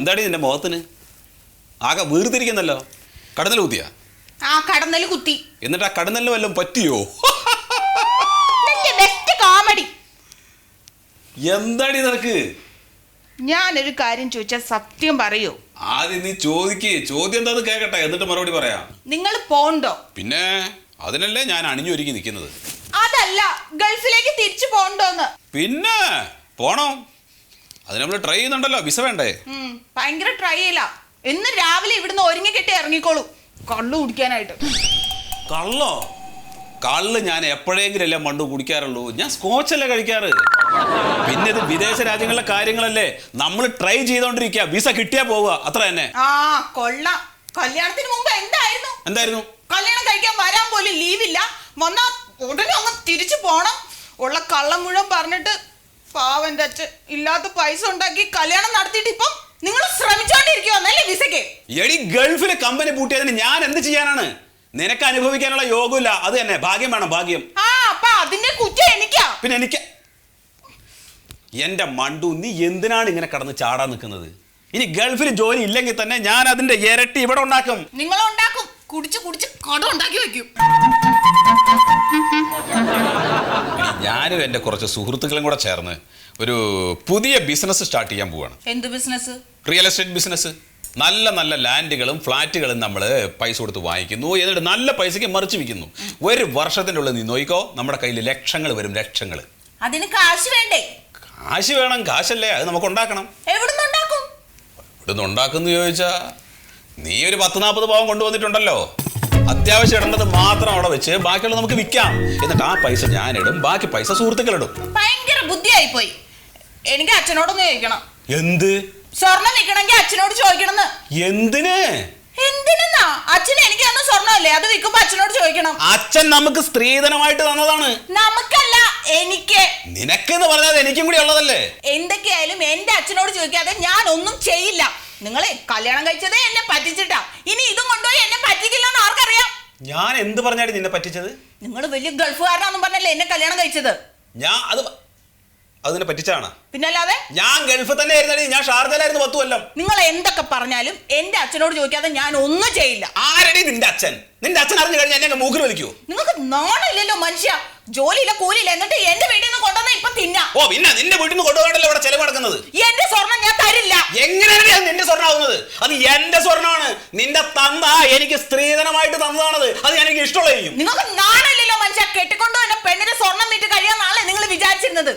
എന്താടി നിന്റെ മുഖത്തിന് ആകെ വീർത്തിരിക്കുന്നല്ലോ? കടന്നൽ കുത്തിയാ? ആ കടന്നൽ കുത്തി. എന്നിട്ട് ആ കടന്നലിന് വല്ലതും പറ്റിയോ? Best comedy. എന്താടി നിനക്ക്? ഞാനൊരു കാര്യം ചോദിച്ചാൽ സത്യം പറയൂ? ആദ്യം നീ ചോദിക്ക്. ചോദ്യം എന്താന്ന് കേക്കട്ടെ, എന്നിട്ട് മറുപടി പറയാം. നിങ്ങൾ പോണ്ടോ? പിന്നെ അതിനല്ലേ ഞാൻ അണിഞ്ഞൊരുക്കി നിൽക്കുന്നത്. അതല്ല, ഗൾഫിലേക്ക് തിരിച്ചു പോണ്ടോന്ന്. പിന്നെ പോണം. അത് നമ്മൾ ട്രൈ ചെയ്യുന്നുണ്ടല്ലോ, വിസ വേണ്ടേ? ഭയങ്കര ട്രൈ ചെയ്യില്ല. എന്ന് രാവിലെ ഇവിടുന്ന് ഒരുങ്ങി കെട്ടി ഇറങ്ങിക്കോളൂ കള്ളു കുടിക്കാനായിട്ട്. കള്ളോ? കള്ള് ഞാൻ എപ്പോഴെങ്കിലും അല്ലേ മണ്ടു കുടിക്കാറുള്ളൂ. ഞാൻ സ്കോച്ചല്ലേ കഴിക്കാറ്. പിന്നെ ഇത് വിദേശ രാജ്യങ്ങളിലെ കാര്യങ്ങളല്ലേ, നമ്മൾ ട്രൈ ചെയ്തോണ്ടിരിക്കുക. വിസ കിട്ടിയാ പോവുക, അത്ര തന്നെ. ആ കൊള്ളാം. കല്യാണത്തിന് മുമ്പ് എന്തായിരുന്നു? കല്യാണം കഴിക്കാൻ വരാൻ പോലും ലീവില്ല. വന്നാ ഉടനെ അങ്ങ് തിരിച്ചു പോണം. ഉള്ള കള്ളം മുഴുവൻ പറഞ്ഞിട്ട് പാവന്റെ അച്ഛൻ ഇല്ലാത്ത പൈസ ഉണ്ടാക്കി കല്യാണം നടത്തിയിട്ട് ഇപ്പം നിങ്ങൾ ശ്രമിച്ചോണ്ടിരിക്കുവന്നല്ലേ വിസയ്ക്ക്? എടി, ഗൾഫിലെ കമ്പനി പൂട്ടിയതിന് ഞാൻ എന്ത് ചെയ്യാനാണ്? നിനക്ക് അനുഭവിക്കാനുള്ള യോഗമില്ല. അത് തന്നെ, ഭാഗ്യം വേണം, ഭാഗ്യം. അപ്പൊ അതിന്റെ കുറ്റം എനിക്കാ? പിന്നെ എനിക്ക്? എന്റെ മണ്ടു, നീ എന്തിനാണ് ഇങ്ങനെ കടന്ന് ചാടാൻ നിൽക്കുന്നത്? ഇനി ഗൾഫിൽ ജോലി ഇല്ലെങ്കിൽ തന്നെ ഞാൻ അതിന്റെ ഇരട്ടി ഇവിടെ ഉണ്ടാക്കും. നിങ്ങൾ ഉണ്ടാക്കും. കുടിച്ച് കുടിച്ച് കട ഉണ്ടാക്കി വെക്കും. ഞാനും എന്റെ കുറച്ച് സുഹൃത്തുക്കളും കൂടെ ചേർന്ന് ഒരു പുതിയ ബിസിനസ് സ്റ്റാർട്ട് ചെയ്യാൻ പോവാണ്. എന്ത് ബിസിനസ്? Real estate business. നല്ല നല്ല ലാൻഡുകളും ഫ്ലാറ്റുകളും നമ്മൾ പൈസ കൊടുത്ത് വാങ്ങിക്കുന്നു, എന്നിട്ട് നല്ല പൈസക്ക് മറിച്ച് വിൽക്കുന്നു. ഒരു വർഷത്തിൻ്റെ ഉള്ളിൽ നീ നോക്കിക്കോ, നമ്മുടെ കയ്യിൽ ലക്ഷങ്ങൾ വരും, ലക്ഷങ്ങൾ. അതിന് കാശ് വേണ്ടേ? കാശ് വേണം, കാശല്ലേ, അത് നമുക്ക് ഉണ്ടാക്കണം. എവിടുന്ന് ഉണ്ടാക്കും? എവിടുന്ന് ഉണ്ടാക്കുന്നു ചോദിച്ചാ, നീ ഒരു 10-40 പാവം കൊണ്ടുവന്നിട്ടുണ്ടല്ലോ. അത്യാവശ്യം ഇടേണ്ടത് മാത്രം അവിടെ വെച്ച് ബാക്കിയുള്ള നമുക്ക് വിൽക്കാം. എന്നിട്ട് ആ പൈസ ഞാനിടും, ബാക്കി പൈസ സുഹൃത്തുക്കളിടും. ഭയങ്കര ബുദ്ധിയായി പോയി. എനിക്ക് അച്ഛനോടൊന്ന് ചോദിക്കണം. എന്ത്? സ്വർണം വിൽക്കണമെങ്കിൽ അച്ഛനോട് ചോദിക്കണം. എന്തിന്? എന്തിനാ? അച്ഛന് എനിക്ക് തന്ന സ്വർണ്ണമല്ലേ, അത് വിൽക്കുമ്പോ അച്ഛനോട് ചോദിക്കണം. അച്ഛൻ നമുക്ക് സ്ത്രീധനമായിട്ട് തന്നതാണ്. നമുക്കല്ല, എനിക്ക്. നിനക്കെന്ന് പറഞ്ഞാൽ എനിക്കും കൂടി ഉള്ളതല്ലേ? എന്തൊക്കെയായാലും എന്റെ അച്ഛനോട് ചോദിക്കാതെ ഞാൻ ഒന്നും ചെയ്യില്ല. നിങ്ങളെ കല്യാണം കഴിച്ചതേ എന്നെ പറ്റിച്ചിട്ടാ. ഇനി ഇതും കൊണ്ടുപോയി എന്നെ പറ്റിക്കില്ലെന്ന് ആർക്കറിയാം? ഞാൻ എന്ത് പറഞ്ഞാടി നിന്നെ പറ്റിച്ചത്? നിങ്ങൾ വലിയ ഗൾഫുകാരനാന്നും പറഞ്ഞല്ലേ എന്നെ കല്യാണം കഴിച്ചത്. ഞാൻ അതിനെ പറ്റിച്ചാണ്. പിന്നല്ലാതെ ഞാൻ ഗൾഫിൽ തന്നെ ആയിരുന്നടി. ഞാൻ ഷാർജയിലായിരുന്നു 10 കൊല്ലം. നിങ്ങൾ എന്തൊക്കെ പറഞ്ഞാലും എന്റെ അച്ഛനോട് ചോദിക്കാതെ ഞാൻ ഒന്നും ചെയ്യില്ല. ആരടി നിന്റെ അച്ഛൻ? നിന്റെ അച്ഛൻ അറിഞ്ഞു കഴിഞ്ഞാൽ എന്നെ മൂക്കിൽ വലിക്കൂ. നിങ്ങൾക്ക് നാണില്ലല്ലോ മനുഷ്യ. ജോലിയില്ല, കൂലിയില്ല, എന്നിട്ട് എന്റെ വീട്ടിൽ നിന്ന് കൊണ്ടുവന്ന ഇപ്പൊ തിന്നാ. ഓ പിന്നെ നിന്റെ വീട്ടിൽ നിന്ന് കൊണ്ടുപോകണ്ടല്ലോ ഇവിടെ ചെലവ് നടക്കുന്നത്. എന്റെ സ്വർണം ഞാൻ തരില്ല. എങ്ങനെയാണ് അത് നിന്റെ സ്വർണ്ണമാവുന്നത്? അത് എന്റെ സ്വർണ്ണമാണ്. നിന്റെ തന്ത എനിക്ക് സ്ത്രീധനമായിട്ട് തന്നതാണത്. അത് എനിക്ക് ഇഷ്ടമുള്ള ചെയ്യും. നിങ്ങൾക്ക് നാണില്ലല്ലോ മനുഷ്യ. കെട്ടിക്കൊണ്ടു എന്നെ പെണ്ണിന്റെ സ്വർണം വിറ്റ് കഴിയാന്നാളെ നിങ്ങൾ വിചാരിച്ചിരുന്നത്.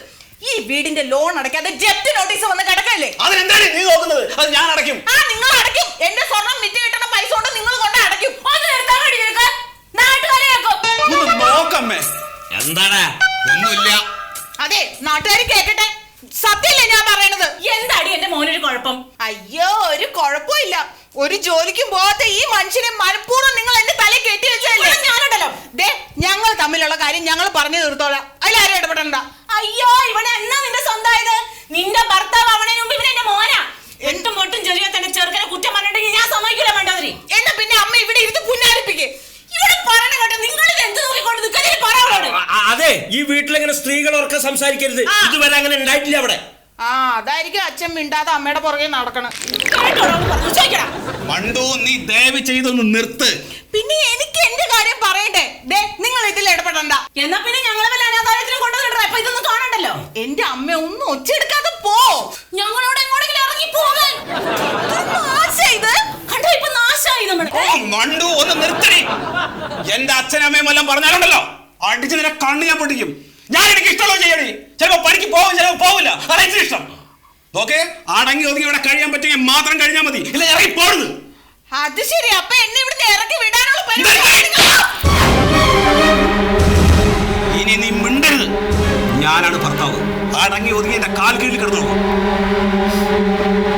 ഈ വീടിന്റെ ലോൺ അടയ്ക്കാതെ ജപ്തി നോട്ടീസ് വന്ന് കിടക്കല്ലേ? അതിനെന്താണ് നീ നോക്കുന്നത്? അത് ഞാൻ അടയ്ക്കും. നിങ്ങൾ അടയ്ക്കും. എന്റെ സ്വർണം വിറ്റ് കിട്ടുന്ന പൈസ കൊണ്ട് നിങ്ങൾ കൊണ്ട് അടയ്ക്കും. നോക്കമ്മേ. എന്താണ്? ഒന്നുമില്ല. അതെ, നാട്ടുകാർ കേക്കട്ടെ. സത്യല്ലേ ഞാൻ പറയണത്? എന്താടി എന്റെ മോനൊരു കുഴപ്പം? അയ്യോ, ഒരു കുഴപ്പമില്ല. ഒരു ജോലിക്കും പോകാത്ത ഈ മനുഷ്യനെ മനഃപൂർവ്വം നിങ്ങൾ എന്റെ തലയിൽ കെട്ടി വെച്ചല്ലേ? ഞാനുണ്ടല്ലോ, ഞങ്ങൾ തമ്മിലുള്ള കാര്യം ഞങ്ങൾ പറഞ്ഞു തീർത്തോളാം. അതിലാരും ഇടപെടണ്ട. അയ്യോ, ഇവിടെ എന്നാ നിന്റെ സ്വന്തമായത്? നിന്റെ ഭർത്താവ് അവണേ മുമ്പ് ഇവൻ എന്റെ മോനാ. എന്തും പൊട്ടും ചെറിയ തന്നെ ചെറുക്കനെ കുറ്റം പറഞ്ഞിട്ടുണ്ടെങ്കിൽ ഞാൻ സമ്മതിക്കില്ല. വേണ്ടവരി എന്നാ പിന്നെ അമ്മ ഇവിടെ ഇരുന്ന് പുന്നാരിപ്പിക്കേ. ഇവിടെ പറയണ കേട്ടോ, നിങ്ങൾ ഇത് എന്ത് നോക്കിക്കൊണ്ട് നിൽക്കാൻ പറയാളോട്. അതെ, ഈ വീട്ടിലെങ്ങനെ സ്ത്രീകളൊക്കെ സംസാരിക്കരുത്. ഇതുവരെ അങ്ങനെ ഉണ്ടായിട്ടില്ല അവിടെ. അതായിരിക്കും അച്ഛൻ മിണ്ടാതെ അമ്മയുടെ പുറകെ നടക്കണം. മണ്ടു, നീ ദയവ് ചെയ്തൊന്ന് നിർത്ത്. പിന്നെ എനിക്ക് എന്റെ കാര്യം പറയണ്ടേ? നിങ്ങൾ ഇതിൽ ഇടപെടണ്ട. എന്നാ പിന്നെ ഞങ്ങളെ വല്ല അനാഥാലയത്തിലും കൊണ്ടുവന്നിട്ടാ. ഇപ്പൊ ഇതൊന്നും കാണണ്ടല്ലോ. എന്റെ അമ്മ ഒന്നും ഒച്ചെടുക്കാതെ പോ. ഞങ്ങളോട് എങ്ങോട്ടെങ്കിലും ഇറങ്ങി പോകാൻ. കണ്ടോ, ഇപ്പൊ നാശമായി നമ്മള്. മണ്ടു, ഒന്ന് നിർത്തടി. എന്റെ അച്ഛനമ്മയും എല്ലാം പറഞ്ഞാലുണ്ടല്ലോ, അടിച്ച് നിന്നെ കണ്ണ് ഞാൻ പൊട്ടിക്കും. ഞാൻ എനിക്ക് ഇഷ്ടമുള്ള ചെയ്യണേ. ചിലപ്പോ പണിക്ക് പോകും, ചിലപ്പോ പോവില്ല. അതെനിക്ക് ഇഷ്ടം. ഓക്കെ, അടങ്ങി ഒതുങ്ങി ഇവിടെ കഴിയാൻ പറ്റുമെങ്കിൽ മാത്രം കഴിഞ്ഞാൽ മതി. ഇല്ല ഇറങ്ങി പോകരുത്. അത് ശരി. അപ്പൊ എന്നെ ഇവിടുന്ന് ഇറക്കി വിടാനുള്ള പരിപാടി. ഇനി നീ മിണ്ടരുത്. ഞാനാണ് ഭർത്താവ്. അടങ്ങി ഒതുങ്ങി എന്റെ കാൽ കീഴിൽ കിടന്നോളൂ.